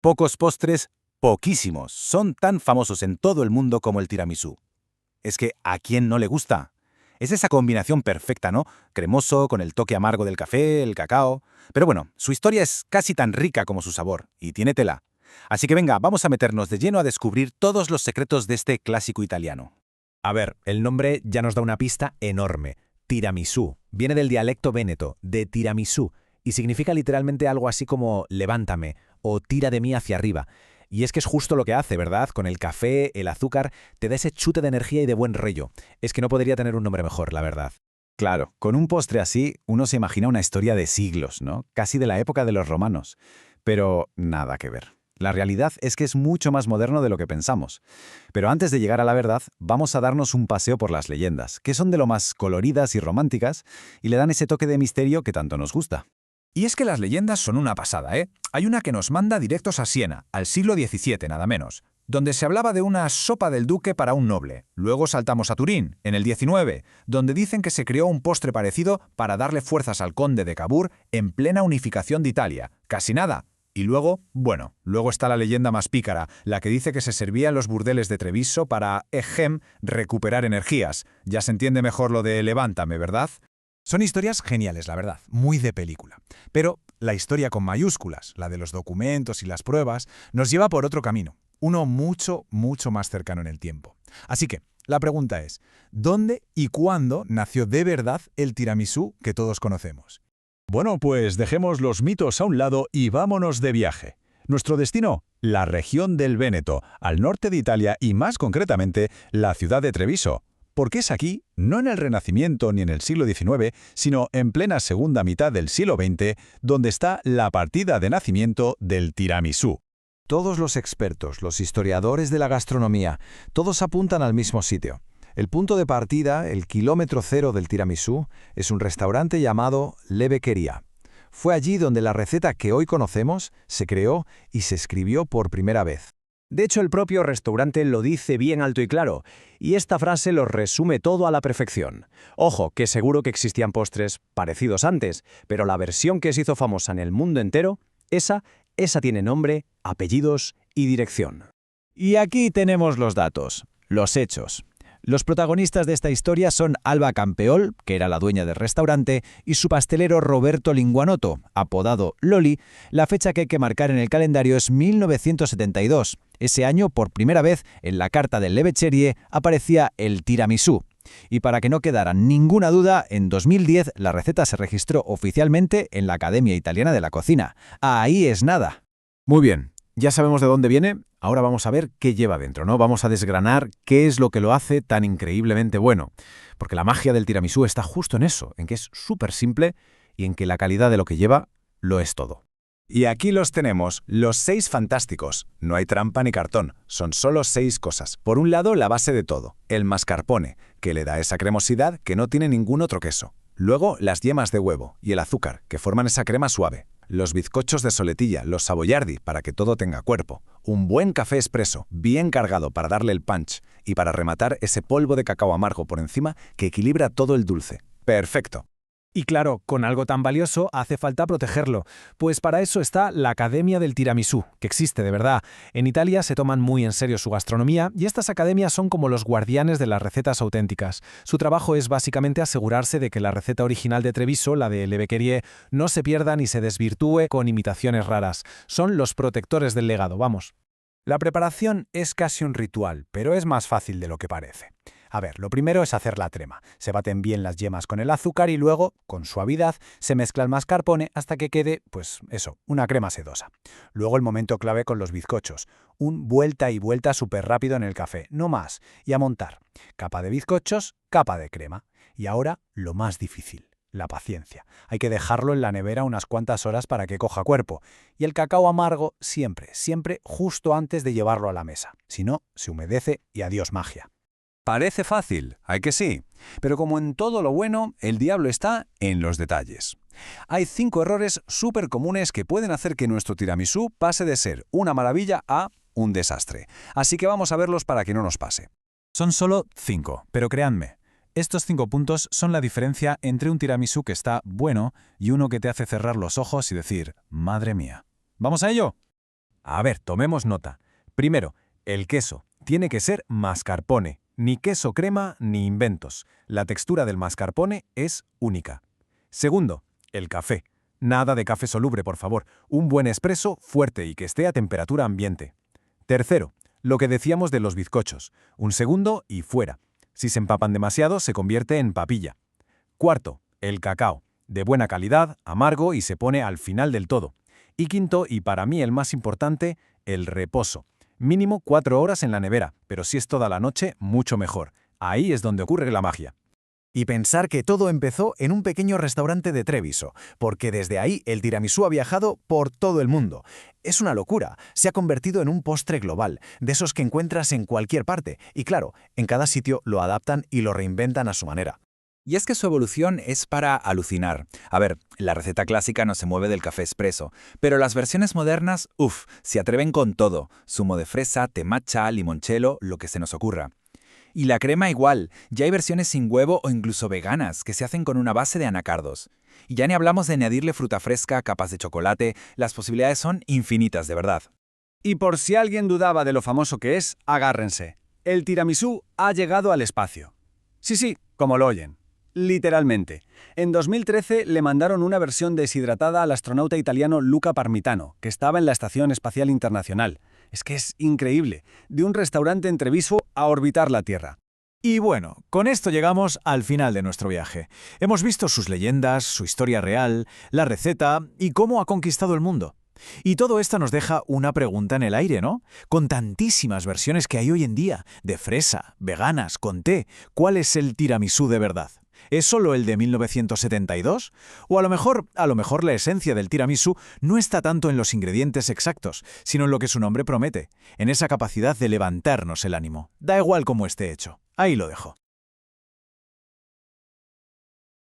Pocos postres, poquísimos, son tan famosos en todo el mundo como el tiramisú. Es que, ¿a quién no le gusta? Es esa combinación perfecta, ¿no? Cremoso, con el toque amargo del café, el cacao. Pero bueno, su historia es casi tan rica como su sabor, y tiene tela. Así que venga, vamos a meternos de lleno a descubrir todos los secretos de este clásico italiano. A ver, el nombre ya nos da una pista enorme. Tiramisú. Viene del dialecto véneto, de tiramisú, y significa literalmente algo así como levántame o tira de mí hacia arriba. Y es que es justo lo que hace, ¿verdad? Con el café, el azúcar, te da ese chute de energía y de buen rollo. Es que no podría tener un nombre mejor, la verdad. Claro, con un postre así, uno se imagina una historia de siglos, ¿no? Casi de la época de los romanos. Pero nada que ver. La realidad es que es mucho más moderno de lo que pensamos. Pero antes de llegar a la verdad, vamos a darnos un paseo por las leyendas, que son de lo más coloridas y románticas, y le dan ese toque de misterio que tanto nos gusta. Y es que las leyendas son una pasada, ¿eh? Hay una que nos manda directos a Siena, al siglo XVII nada menos, donde se hablaba de una sopa del duque para un noble. Luego saltamos a Turín, en el XIX, donde dicen que se creó un postre parecido para darle fuerzas al conde de Cavour en plena unificación de Italia. Casi nada. Y luego, bueno, luego está la leyenda más pícara, la que dice que se servía en los burdeles de Treviso para, recuperar energías. Ya se entiende mejor lo de levántame, ¿verdad? Son historias geniales, la verdad, muy de película. Pero la historia con mayúsculas, la de los documentos y las pruebas, nos lleva por otro camino, uno mucho, mucho más cercano en el tiempo. Así que, la pregunta es, ¿dónde y cuándo nació de verdad el tiramisú que todos conocemos? Bueno, pues dejemos los mitos a un lado y vámonos de viaje. Nuestro destino, la región del Véneto, al norte de Italia y más concretamente la ciudad de Treviso. Porque es aquí, no en el Renacimiento ni en el siglo XIX, sino en plena segunda mitad del siglo XX, donde está la partida de nacimiento del tiramisú. Todos los expertos, los historiadores de la gastronomía, todos apuntan al mismo sitio. El punto de partida, el kilómetro cero del tiramisú, es un restaurante llamado Le Beccheria. Fue allí donde la receta que hoy conocemos se creó y se escribió por primera vez. De hecho, el propio restaurante lo dice bien alto y claro, y esta frase lo resume todo a la perfección. Ojo, que seguro que existían postres parecidos antes, pero la versión que se hizo famosa en el mundo entero, esa tiene nombre, apellidos y dirección. Y aquí tenemos los datos, los hechos. Los protagonistas de esta historia son Alba Campeol, que era la dueña del restaurante, y su pastelero Roberto Linguanotto, apodado Loli. La fecha que hay que marcar en el calendario es 1972. Ese año, por primera vez, en la carta del Le Beccherie aparecía el tiramisú. Y para que no quedara ninguna duda, en 2010 la receta se registró oficialmente en la Academia Italiana de la Cocina. Ahí es nada. Muy bien, ya sabemos de dónde viene, ahora vamos a ver qué lleva dentro, ¿no? Vamos a desgranar qué es lo que lo hace tan increíblemente bueno. Porque la magia del tiramisú está justo en eso, en que es súper simple y en que la calidad de lo que lleva lo es todo. Y aquí los tenemos, los 6 fantásticos. No hay trampa ni cartón, son solo 6 cosas. Por un lado, la base de todo, el mascarpone, que le da esa cremosidad que no tiene ningún otro queso. Luego, las yemas de huevo y el azúcar, que forman esa crema suave. Los bizcochos de soletilla, los savoiardi, para que todo tenga cuerpo. Un buen café expreso, bien cargado para darle el punch. Y para rematar, ese polvo de cacao amargo por encima que equilibra todo el dulce. ¡Perfecto! Y claro, con algo tan valioso hace falta protegerlo, pues para eso está la Academia del Tiramisú, que existe de verdad. En Italia se toman muy en serio su gastronomía y estas academias son como los guardianes de las recetas auténticas. Su trabajo es básicamente asegurarse de que la receta original de Treviso, la de Le Beccherie, no se pierda ni se desvirtúe con imitaciones raras. Son los protectores del legado, vamos. La preparación es casi un ritual, pero es más fácil de lo que parece. A ver, lo primero es hacer la trema. Se baten bien las yemas con el azúcar y luego, con suavidad, se mezcla el mascarpone hasta que quede, pues eso, una crema sedosa. Luego el momento clave con los bizcochos. Un vuelta y vuelta súper rápido en el café, no más. Y a montar. Capa de bizcochos, capa de crema. Y ahora, lo más difícil. La paciencia. Hay que dejarlo en la nevera unas cuantas horas para que coja cuerpo. Y el cacao amargo siempre, siempre justo antes de llevarlo a la mesa. Si no, se humedece y adiós magia. Parece fácil, ¿hay que sí? Pero como en todo lo bueno, el diablo está en los detalles. Hay 5 errores súper comunes que pueden hacer que nuestro tiramisú pase de ser una maravilla a un desastre. Así que vamos a verlos para que no nos pase. Son solo 5, pero créanme, estos 5 puntos son la diferencia entre un tiramisú que está bueno y uno que te hace cerrar los ojos y decir, madre mía. ¿Vamos a ello? A ver, tomemos nota. Primero, el queso. Tiene que ser mascarpone. Ni queso crema ni inventos. La textura del mascarpone es única. Segundo, el café. Nada de café soluble, por favor. Un buen espresso fuerte y que esté a temperatura ambiente. Tercero, lo que decíamos de los bizcochos. Un segundo y fuera. Si se empapan demasiado, se convierte en papilla. Cuarto, el cacao. De buena calidad, amargo y se pone al final del todo. Y quinto, y para mí el más importante, el reposo. Mínimo 4 horas en la nevera, pero si es toda la noche, mucho mejor. Ahí es donde ocurre la magia. Y pensar que todo empezó en un pequeño restaurante de Treviso, porque desde ahí el tiramisú ha viajado por todo el mundo. Es una locura, se ha convertido en un postre global, de esos que encuentras en cualquier parte, y claro, en cada sitio lo adaptan y lo reinventan a su manera. Y es que su evolución es para alucinar. A ver, la receta clásica no se mueve del café expreso, pero las versiones modernas, se atreven con todo. Zumo de fresa, té matcha, limoncello, lo que se nos ocurra. Y la crema igual, ya hay versiones sin huevo o incluso veganas que se hacen con una base de anacardos. Y ya ni hablamos de añadirle fruta fresca, capas de chocolate, las posibilidades son infinitas, de verdad. Y por si alguien dudaba de lo famoso que es, agárrense. El tiramisú ha llegado al espacio. Sí, como lo oyen. Literalmente. En 2013 le mandaron una versión deshidratada al astronauta italiano Luca Parmitano, que estaba en la Estación Espacial Internacional. Es que es increíble. De un restaurante en Treviso a orbitar la Tierra. Y bueno, con esto llegamos al final de nuestro viaje. Hemos visto sus leyendas, su historia real, la receta y cómo ha conquistado el mundo. Y todo esto nos deja una pregunta en el aire, ¿no? Con tantísimas versiones que hay hoy en día, de fresa, veganas, con té, ¿cuál es el tiramisú de verdad? ¿Es solo el de 1972? O a lo mejor la esencia del tiramisú no está tanto en los ingredientes exactos, sino en lo que su nombre promete, en esa capacidad de levantarnos el ánimo. Da igual cómo esté hecho. Ahí lo dejo.